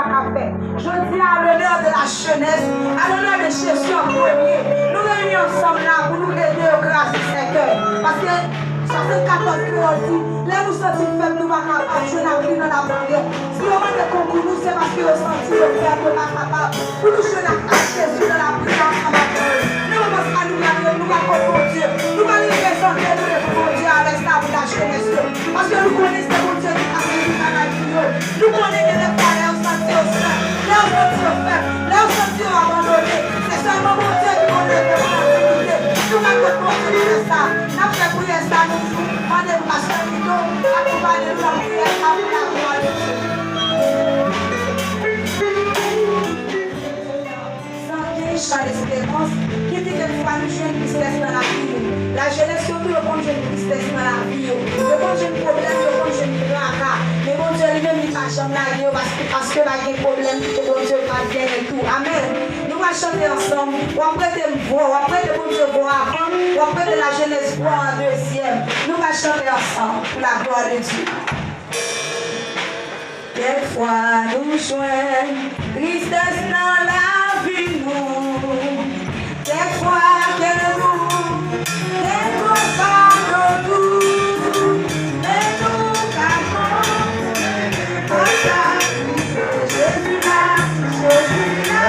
qu'à faire. Je dis à l'honneur de la jeunesse, à l'honneur de Jésus en premier. Nous réunissons ensemble là pour nous aider au grâce du Seigneur. Parce que 74 qui ont dit, là nous sommes faibles, nous ne sommes pas capables, je n'ai plus dans la prière. Si on va de concours, nous c'est parce que nous sommes faibles, nous ne sommes pas capables. Pour nous, je n'ai pas Jésus dans la prière. Nous ne sommes pas nous garder, nous ne sommes pas Dieu. Nous ne sommes pas présenter nous devons Dieu avec ça pour la jeunesse. Parce que nous connaissons mon Dieu qui a fait du travail pour nous. Nous connaissons les fois, là où sont Dieu saint, là où sont Dieu faible, là où sont Dieu abandonné. C'est seulement mon Dieu qui connaît le monde. Nous n'avons pas de ça. Nous avons fait prier ça, nous demandons à ce que nous accompagnons la prière pour la gloire de Dieu. Sans l'espérance, qui dit que nous allons jouer une tristesse dans la vie. La jeunesse, surtout, le bon Dieu une tristesse dans la vie. Le bon Dieu un problème, le bon Dieu un tracas. Mais bon Dieu lui-même, il ne va pas jamais la vie parce que il y a un problème, que bon Dieu va bien et tout. Amen. Nous allons chanter ensemble. Ou après de voix, ou après de bon Dieu voix avant, ou après de la jeunesse voix en deuxième. Nous allons chanter ensemble pour la gloire de Dieu. Quelquefois nous joignons tristesse dans la vie, nous. Quelquefois que nous décrochons tout, mais nous cachons Jésus là, Jésus là,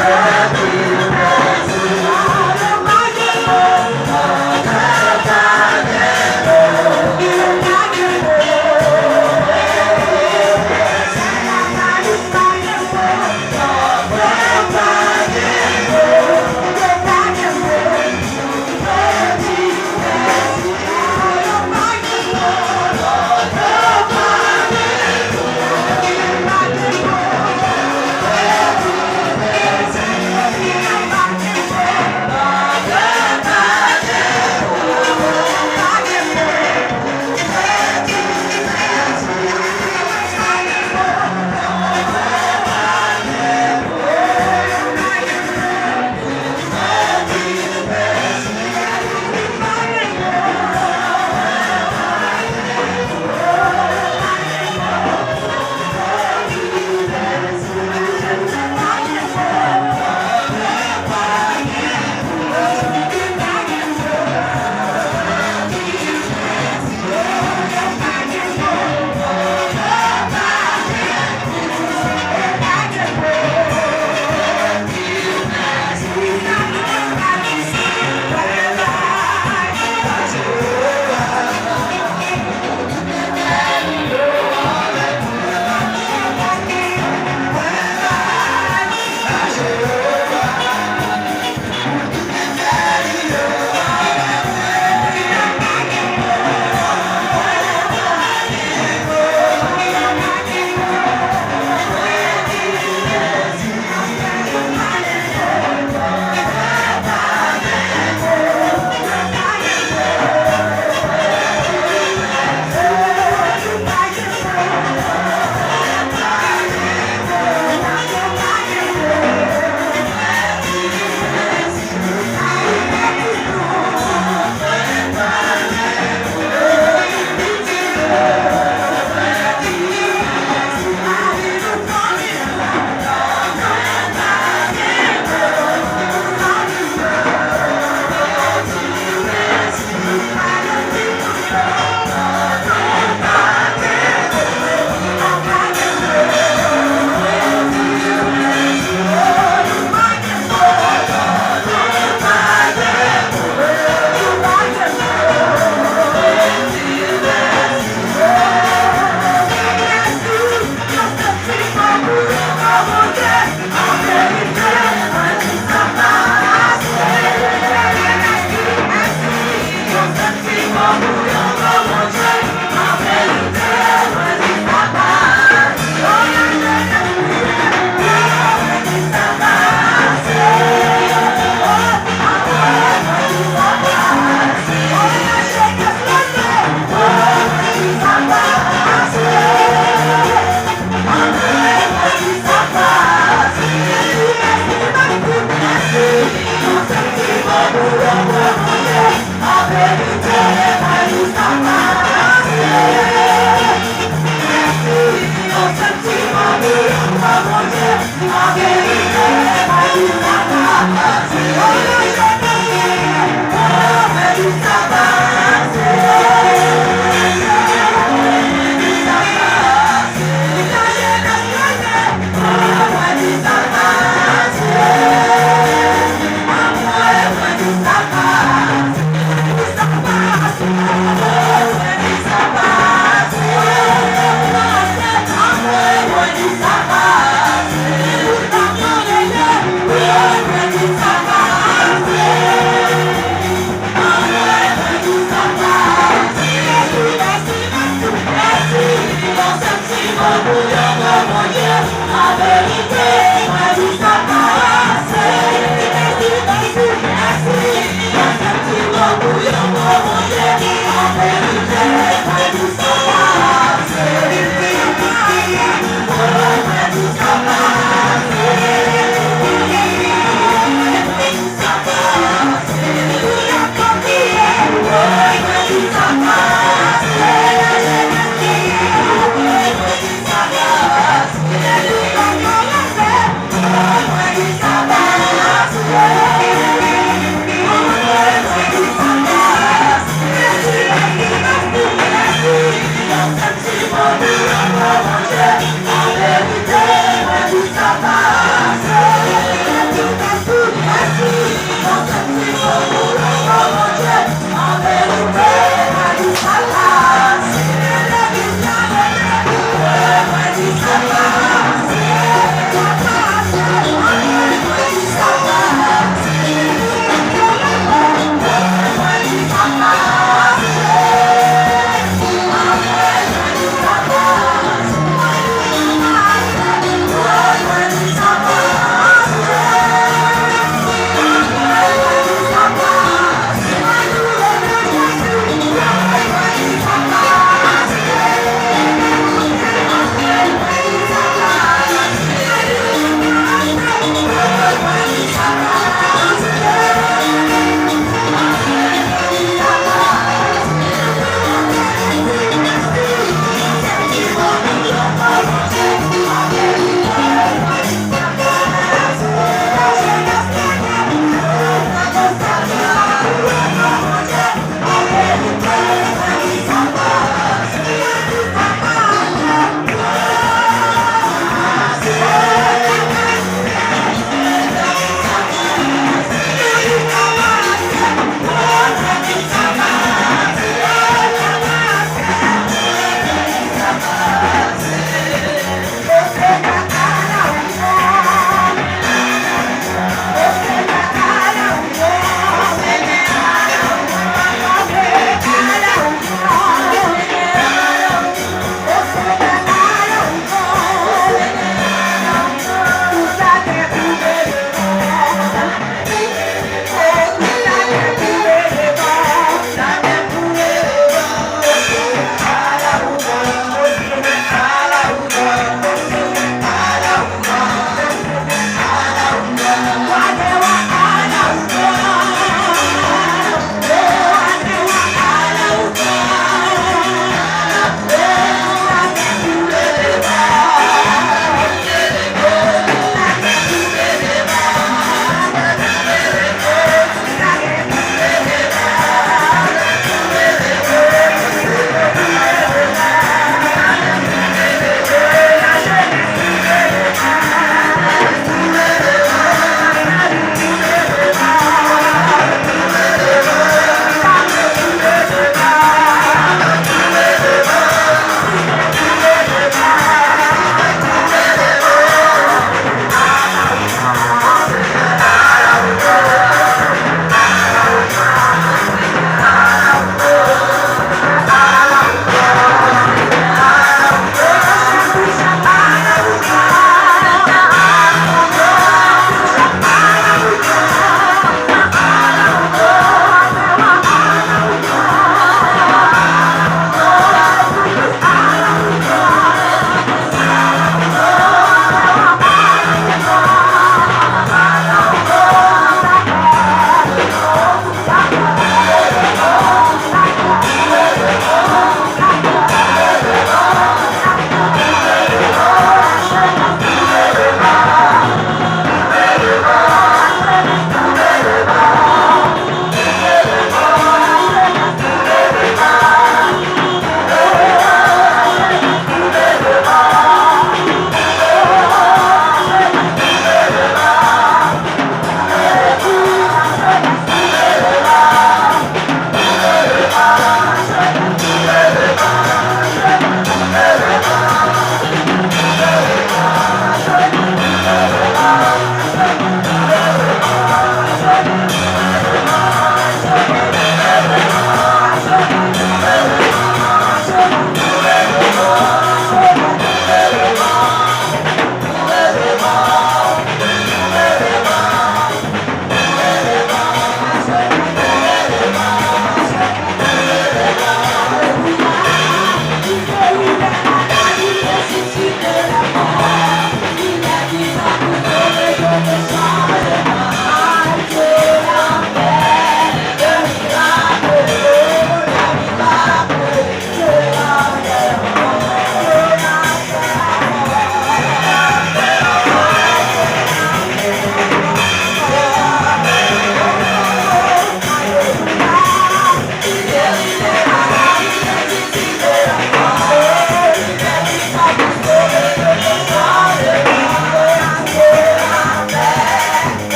Thank you.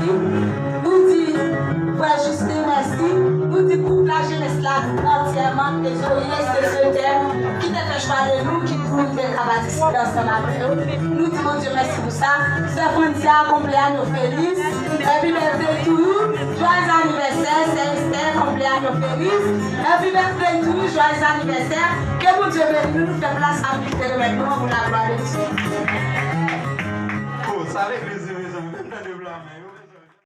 merci. Nous disons, frère Justin, merci. Nous disons pour la jeunesse là, entièrement, désolé, c'est ce thème qui t'a fait choix de nous, qui nous fait participer ensemble avec nous. Nous disons, mon Dieu, merci pour ça. C'est Fondia, compléanno feliz. Happy birthday to you. Joyeux anniversaire, c'est Esther, compléanno feliz. Happy birthday to you, joyeux anniversaire. Que mon Dieu bénisse, nous fait place à vous de maintenant pour la gloire de Dieu. Ça avec les amis,